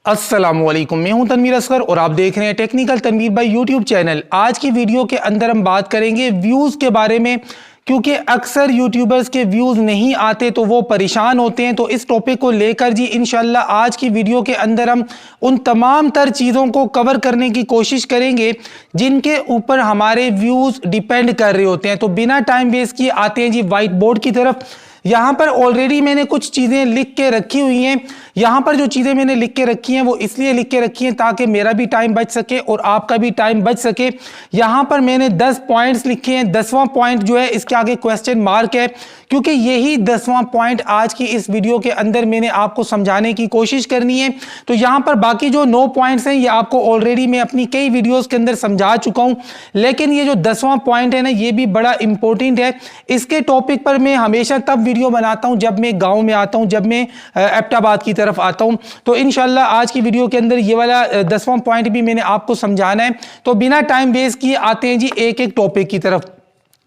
अस्सलामुअलैकुम, मैं हूं तनवीर असगर और आप देख रहे हैं टेक्निकल तनवीर भाई यूट्यूब चैनल। आज की वीडियो के अंदर हम बात करेंगे व्यूज़ के बारे में, क्योंकि अक्सर यूट्यूबर्स के व्यूज़ नहीं आते तो वो परेशान होते हैं। तो इस टॉपिक को लेकर जी इंशाल्लाह आज की वीडियो के अंदर हम उन तमाम तर चीज़ों को कवर करने की कोशिश करेंगे जिनके ऊपर हमारे व्यूज़ डिपेंड कर रहे होते हैं। तो बिना टाइम वेस्ट किए आते हैं जी वाइट बोर्ड की तरफ। यहाँ पर ऑलरेडी मैंने कुछ चीज़ें लिख के रखी हुई हैं। यहाँ पर जो चीज़ें मैंने लिख के रखी हैं वो इसलिए लिख के रखी हैं ताकि मेरा भी टाइम बच सके और आपका भी टाइम बच सके। यहाँ पर मैंने 10 पॉइंट्स लिखे हैं। 10वां पॉइंट जो है इसके आगे क्वेश्चन मार्क है, क्योंकि यही 10वां पॉइंट आज की इस वीडियो के अंदर मैंने आपको समझाने की कोशिश करनी है। तो यहाँ पर बाकी जो 9 पॉइंट्स हैं ये आपको ऑलरेडी मैं अपनी कई वीडियोज़ के अंदर समझा चुका हूँ, लेकिन ये जो 10वां पॉइंट है ना ये भी बड़ा इंपॉर्टेंट है। इसके टॉपिक पर मैं हमेशा तब वीडियो बनाता हूँ जब मैं गाँव में आता हूँ, जब मैं एबटाबाद की तरफ आता हूं। तो इंशाल्लाह आज की वीडियो के अंदर ये वाला 10वां पॉइंट भी मैंने आपको समझाना है। तो बिना टाइम वेस्ट किए आते हैं जी एक एक टॉपिक की तरफ।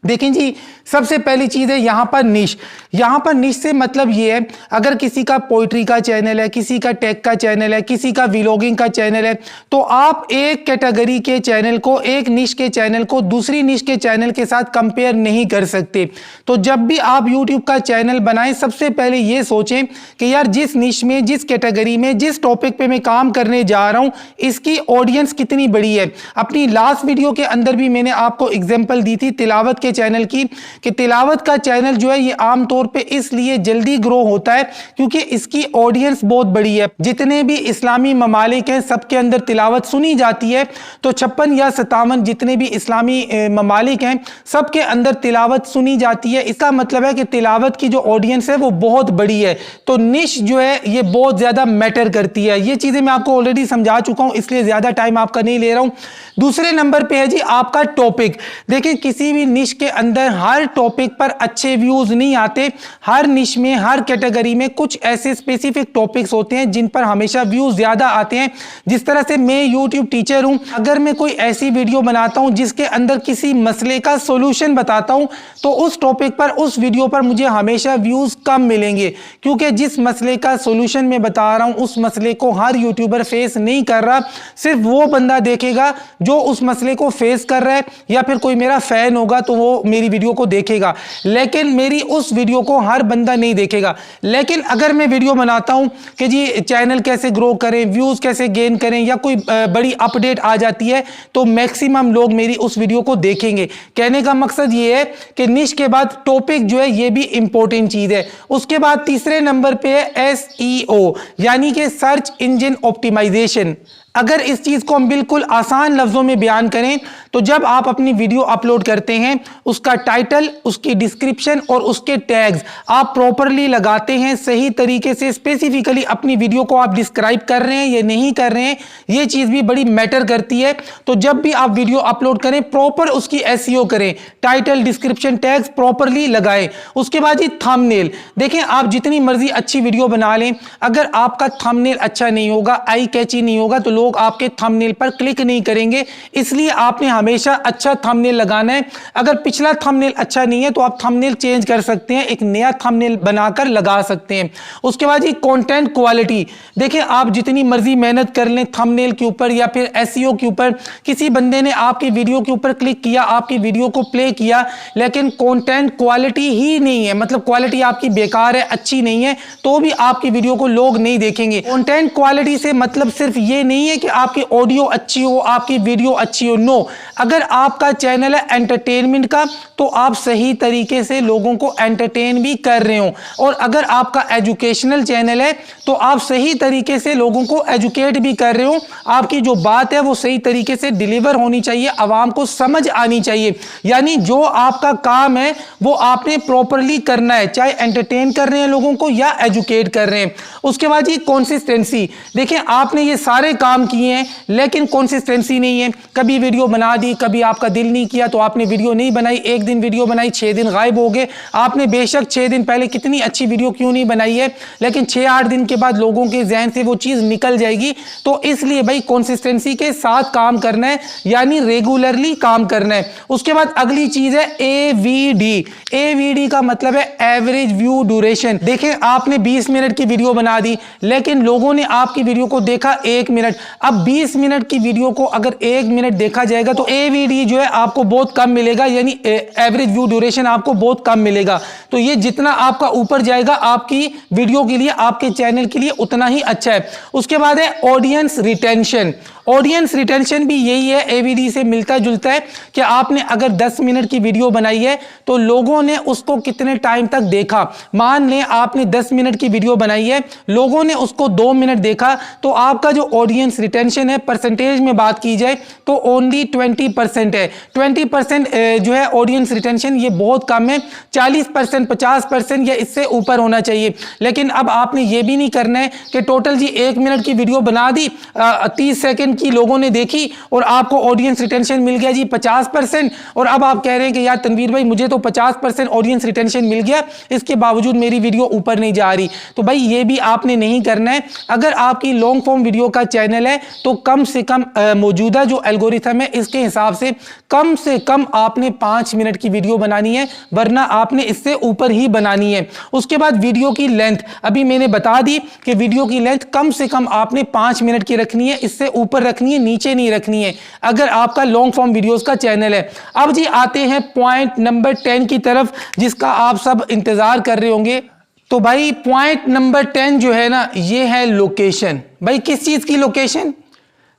देखें जी, सबसे पहली चीज़ है यहाँ पर निश। यहाँ पर निश से मतलब ये है, अगर किसी का पोइट्री का चैनल है, किसी का टेक का चैनल है, किसी का व्लॉगिंग का चैनल है, तो आप एक कैटेगरी के चैनल को, एक निश के चैनल को दूसरी निश के चैनल के साथ कंपेयर नहीं कर सकते। तो जब भी आप यूट्यूब का चैनल बनाएं सबसे पहले ये सोचें कि यार जिस निश में, जिस कैटेगरी में, जिस टॉपिक पे मैं काम करने जा रहा हूँ इसकी ऑडियंस कितनी बड़ी है। अपनी लास्ट वीडियो के अंदर भी मैंने आपको एग्जाम्पल दी थी तिलावत के चैनल की, कि तिलावत का चैनल जो है ये आमतौर पे इसलिए जल्दी ग्रो होता है क्योंकि इसकी ऑडियंस बहुत बड़ी है। जितने भी इस्लामी ममालिक हैं सबके अंदर तिलावत सुनी जाती है। तो 56 या 57 जितने भी इस्लामी ममालिक हैं सबके अंदर तिलावत सुनी जाती है। इसका मतलब है कि तिलावत की जो ऑडियंस है वो बहुत बड़ी है। तो निश जो है ये बहुत ज्यादा मैटर करती है। ये चीजें मैं आपको ऑलरेडी समझा चुका हूं, इसलिए ज्यादा टाइम आपका नहीं ले रहा हूं। दूसरे नंबर पे है जी आपका टॉपिक। देखिए किसी भी निश के अंदर हर टॉपिक पर अच्छे व्यूज नहीं आते। हर निश में, हर कैटेगरी में कुछ ऐसे स्पेसिफिक टॉपिक्स होते हैं जिन पर हमेशा व्यूज ज्यादा आते हैं। जिस तरह से मैं यूट्यूब टीचर हूं, अगर मैं कोई ऐसी वीडियो बनाता हूं जिसके अंदर किसी मसले का सोल्यूशन बताता हूं तो उस टॉपिक पर, उस वीडियो पर मुझे हमेशा व्यूज कम मिलेंगे, क्योंकि जिस मसले का सोल्यूशन मैं बता रहा हूं उस मसले को हर यूट्यूबर फेस नहीं कर रहा। सिर्फ वो बंदा देखेगा जो उस मसले को फेस कर रहा है, या फिर कोई मेरा फैन होगा तो वो मेरी वीडियो को देखेगा, लेकिन मेरी उस वीडियो को हर बंदा नहीं देखेगा। लेकिन अगर मैं वीडियो बनाता हूं कि जी चैनल कैसे ग्रो करें, व्यूज कैसे गेन करें, या कोई बड़ी अपडेट आ जाती है तो मैक्सिमम लोग मेरी उस वीडियो को देखेंगे। कहने का मकसद ये है कि निश के बाद टॉपिक जो है ये भी इंपॉर्टेंट चीज है। उसके बाद तीसरे नंबर पे है SEO, यानी कि सर्च इंजन ऑप्टिमाइजेशन। अगर इस चीज को हम बिल्कुल आसान लफ्जों में बयान करें तो जब आप अपनी वीडियो अपलोड करते हैं उसका टाइटल, उसकी डिस्क्रिप्शन और उसके टैग्स आप प्रॉपरली लगाते हैं, सही तरीके से स्पेसिफिकली अपनी वीडियो को आप डिस्क्राइब कर रहे हैं या नहीं कर रहे हैं, ये चीज भी बड़ी मैटर करती है। तो जब भी आप वीडियो अपलोड करें प्रॉपर उसकी SEO करें, टाइटल, डिस्क्रिप्शन, टैग्स प्रॉपरली लगाएं। उसके बाद ही थंबनेल। देखें आप जितनी मर्जी अच्छी वीडियो बना लें, अगर आपका थंबनेल अच्छा नहीं होगा, आई कैची नहीं होगा, तो लोग आपके थंबनेल पर क्लिक नहीं करेंगे। इसलिए आपने हमेशा अच्छा थंबनेल लगाना है। अगर पिछला थंबनेल अच्छा नहीं है तो आप थंबनेल चेंज कर सकते हैं, एक नया थंबनेल बनाकर लगा सकते हैं। उसके बाद ये कंटेंट क्वालिटी। देखिए आप जितनी मर्जी मेहनत कर लें थंबनेल के ऊपर या फिर SEO के ऊपर, किसी बंदे ने आपकी वीडियो के ऊपर क्लिक किया, आपकी वीडियो को प्ले किया, लेकिन कंटेंट क्वालिटी ही नहीं है, मतलब क्वालिटी आपकी बेकार है, अच्छी नहीं है, तो भी आपकी वीडियो को लोग नहीं देखेंगे। कंटेंट क्वालिटी से मतलब सिर्फ ये नहीं है कि आपकी ऑडियो अच्छी हो, आपकी वीडियो अच्छी हो। नो, अगर आपका चैनल है एंटरटेनमेंट का तो आप सही तरीके से लोगों को एंटरटेन भी कर रहे हो, और अगर आपका एजुकेशनल चैनल है तो आप सही तरीके से लोगों को एजुकेट भी कर रहे हो। आपकी जो बात है वो सही तरीके से डिलीवर होनी चाहिए, आवाम को समझ आनी चाहिए। यानी जो आपका काम है वो आपने प्रॉपरली करना है, चाहे एंटरटेन कर रहे हैं लोगों को या एजुकेट कर रहे हैं। उसके बाद ये कंसिस्टेंसी। देखिए आपने ये सारे काम काम किए हैं लेकिन कंसिस्टेंसी नहीं है। कभी वीडियो बना दी, कभी आपका दिल नहीं किया तो आपने वीडियो नहीं बनाई। एक दिन वीडियो बनाई, 6 दिन गायब हो गए। आपने बेशक 6 दिन पहले कितनी अच्छी वीडियो क्यों नहीं बनाई है, लेकिन 6-8 दिन के बाद लोगों के जहन से वो चीज निकल जाएगी। तो इसलिए भाई कंसिस्टेंसी के साथ काम करना है, यानी रेगुलरली काम करना है। उसके बाद अगली चीज है एवीडी। एवीडी का मतलब है एवरेज व्यू ड्यूरेशन। देखें, आपने 20 मिनट की वीडियो बना दी लेकिन लोगों ने आपकी वीडियो को देखा 1 मिनट। अब 20 मिनट की वीडियो को अगर 1 मिनट देखा जाएगा तो एवीडी जो है आपको बहुत कम मिलेगा, यानी एवरेज व्यू ड्यूरेशन आपको बहुत कम मिलेगा। तो ये जितना आपका ऊपर जाएगा आपकी वीडियो के लिए, आपके चैनल के लिए उतना ही अच्छा है। उसके बाद है ऑडियंस रिटेंशन। ऑडियंस रिटेंशन भी यही है, एवीडी से मिलता जुलता है कि आपने अगर 10 मिनट की वीडियो बनाई है तो लोगों ने उसको कितने टाइम तक देखा। मान लें आपने 10 मिनट की वीडियो बनाई है, लोगों ने उसको 2 मिनट देखा, तो आपका जो ऑडियंस रिटेंशन है परसेंटेज में बात की जाए तो ओनली 20% है। 20% जो है ऑडियंस रिटेंशन, ये बहुत कम है। 40%, 50% या इससे ऊपर होना चाहिए। लेकिन अब आपने ये भी नहीं करना है कि टोटल जी 1 मिनट की वीडियो बना दी, 30 सेकंड की लोगों ने देखी और आपको ऑडियंस रिटेंशन मिल गया जी 50%, और अब आप कह रहे हैं कि यार तनवीर भाई मुझे तो 50% ऑडियंस रिटेंशन मिल गया, इसके बावजूद मेरी वीडियो ऊपर नहीं जा रही। तो भाई ये भी आपने नहीं करना है। अगर आपकी लॉन्ग फॉर्म वीडियो का चैनल है तो कम से कम मौजूदा जो एल्गोरिथम है इसके हिसाब से कम आपने 5 मिनट की वीडियो बनानी है, वरना आपने इससे ऊपर ही बनानी है। उसके बाद वीडियो की लेंथ, अभी मैंने बता दी कि वीडियो की लेंथ कम से कम आपने 5 मिनट की रखनी है, इससे ऊपर रखनी है, नीचे नहीं रखनी है, अगर आपका लॉन्ग फॉर्म वीडियोस का चैनल है। अब जी आते हैं पॉइंट नंबर 10 की तरफ, जिसका आप सब इंतजार कर रहे होंगे। तो भाई पॉइंट नंबर 10 जो है ना, ये है लोकेशन। भाई किस चीज की लोकेशन?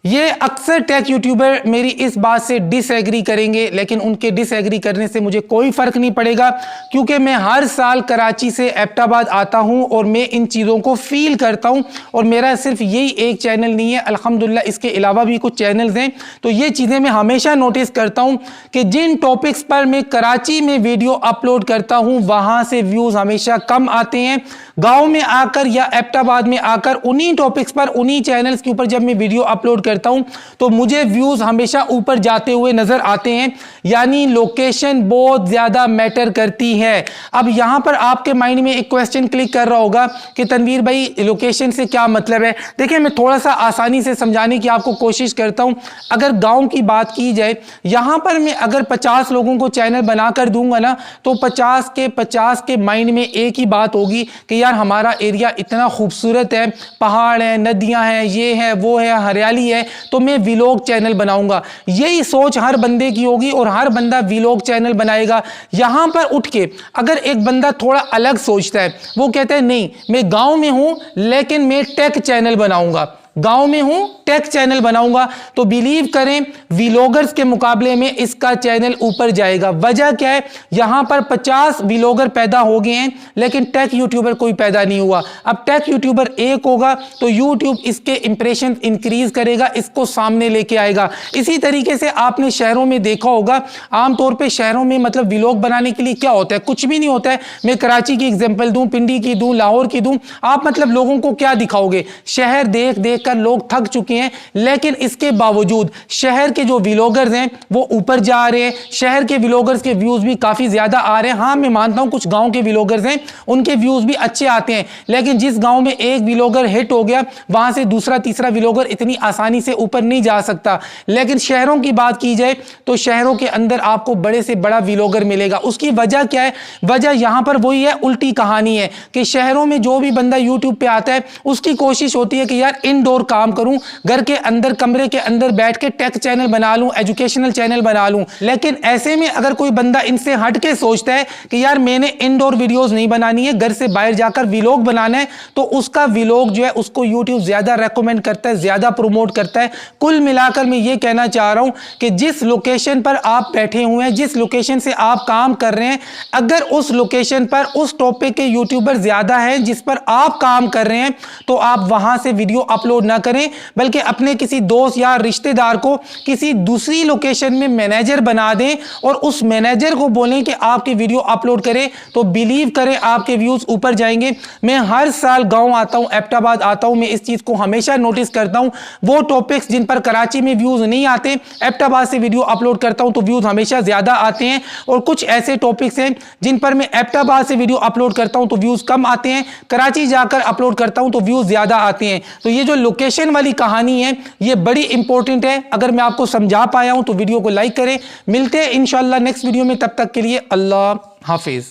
ये अक्सर टेक यूट्यूबर मेरी इस बात से डिसएग्री करेंगे, लेकिन उनके डिसएग्री करने से मुझे कोई फर्क नहीं पड़ेगा, क्योंकि मैं हर साल कराची से एबटाबाद आता हूं और मैं इन चीज़ों को फील करता हूं। और मेरा सिर्फ यही एक चैनल नहीं है, अल्हम्दुलिल्लाह इसके अलावा भी कुछ चैनल्स हैं। तो ये चीज़ें मैं हमेशा नोटिस करता हूं कि जिन टॉपिक्स पर मैं कराची में वीडियो अपलोड करता हूं वहां से व्यूज़ हमेशा कम आते हैं। गाँव में आकर या एबटाबाद में आकर उन्हीं टॉपिक्स पर, उन्हीं चैनल्स के ऊपर जब मैं वीडियो अपलोड करता हूं तो मुझे व्यूज हमेशा ऊपर जाते हुए नजर आते हैं। यानी लोकेशन बहुत ज्यादा मैटर करती है। अब यहां पर आपके माइंड में एक क्वेश्चन क्लिक कर रहा होगा कि तनवीर भाई लोकेशन से क्या मतलब है। देखिए, मैं थोड़ा सा आसानी से समझाने की आपको कोशिश करता हूं। अगर गांव की बात की जाए, यहां पर मैं अगर 50 लोगों को चैनल बनाकर दूंगा ना, तो 50 के माइंड में एक ही बात होगी कि यार हमारा एरिया इतना खूबसूरत है, पहाड़ है, नदियां हैं, ये है, वो है, हरियाली है, तो मैं व्लॉग चैनल बनाऊंगा। यही सोच हर बंदे की होगी और हर बंदा व्लॉग चैनल बनाएगा। यहां पर उठ के अगर एक बंदा थोड़ा अलग सोचता है, वो कहता है नहीं मैं गांव में हूं लेकिन मैं टेक चैनल बनाऊंगा, गांव में हूं टेक चैनल बनाऊंगा, तो बिलीव करें व्लॉगर्स के मुकाबले में इसका चैनल ऊपर जाएगा। वजह क्या है? यहां पर 50 व्लॉगर पैदा हो गए हैं लेकिन टेक यूट्यूबर कोई पैदा नहीं हुआ। अब टेक यूट्यूबर एक होगा तो यूट्यूब इसके इंप्रेशन इंक्रीज करेगा, इसको सामने लेके आएगा। इसी तरीके से आपने शहरों में देखा होगा, आमतौर पर शहरों में मतलब व्लॉग बनाने के लिए क्या होता है? कुछ भी नहीं होता है। मैं कराची की एग्जाम्पल दूं, पिंडी की दूं, लाहौर की दूं, आप मतलब लोगों को क्या दिखाओगे? शहर देख देख कर लोग थक चुके हैं, लेकिन इसके बावजूद शहर के जो व्लॉगर्स हैं वो ऊपर जा रहे हैं। शहर के व्लॉगर्स के व्यूज भी काफी ज्यादा आ रहे हैं। हाँ, मैं मानता हूं कुछ गांव के व्लॉगर्स हैं उनके व्यूज भी अच्छे आते हैं, लेकिन जिस गांव में एक व्लॉगर हिट हो गया वहां से दूसरा तीसरा व्लॉगर इतनी आसानी से ऊपर नहीं जा सकता। लेकिन शहरों की बात की जाए तो शहरों के अंदर आपको बड़े से बड़ा व्लॉगर मिलेगा। उसकी वजह क्या है? वजह यहां पर वही है, उल्टी कहानी है कि शहरों में जो भी बंदा यूट्यूब पे आता है उसकी कोशिश होती है कि यार इनडोर काम करूं, घर के अंदर कमरे के अंदर बैठ के टेक चैनल बना लूं, एजुकेशनल चैनल बना लूं। लेकिन ऐसे में अगर कोई बंदा इनसे हट के सोचता है कि यार मैंने इनडोर वीडियोस नहीं बनानी है, घर से बाहर जाकर व्लॉग बनाना है, तो उसका व्लॉग जो है उसको यूट्यूब ज्यादा रेकमेंड करता है, ज्यादा प्रमोट करता है। कुल मिलाकर मैं ये कहना चाह रहा हूं कि जिस लोकेशन पर आप बैठे हुए हैं, जिस लोकेशन से आप काम कर रहे हैं, अगर उस लोकेशन पर उस टॉपिक के यूट्यूबर ज्यादा हैं जिस पर आप काम कर रहे हैं, तो आप वहां से वीडियो अपलोड ना करें, बल्कि अपने किसी दोस्त या रिश्तेदार को किसी दूसरी लोकेशन में मैनेजर बना दें और उस मैनेजर को बोलें कि आपकी वीडियो अपलोड करें, तो बिलीव करें आपके व्यूज ऊपर जाएंगे। मैं हर साल गांव आता हूं, एबटाबाद आता हूं, मैं इस चीज को हमेशा नोटिस करता हूं। वो टॉपिक्स जिन पर कराची में व्यूज नहीं आते, एबटाबाद से वीडियो अपलोड करता हूं तो व्यूज हमेशा ज्यादा आते हैं, और कुछ ऐसे टॉपिक्स हैं जिन पर मैं एबटाबाद से वीडियो अपलोड करता हूं तो व्यूज कम आते हैं, कराची जाकर अपलोड करता हूं तो व्यूज ज्यादा आते हैं। तो ये जो लोकेशन वाली कहानी है ये बड़ी इंपॉर्टेंट है। अगर मैं आपको समझा पाया हूं तो वीडियो को लाइक करें। मिलते हैं इंशाल्लाह नेक्स्ट वीडियो में, तब तक के लिए अल्लाह हाफिज।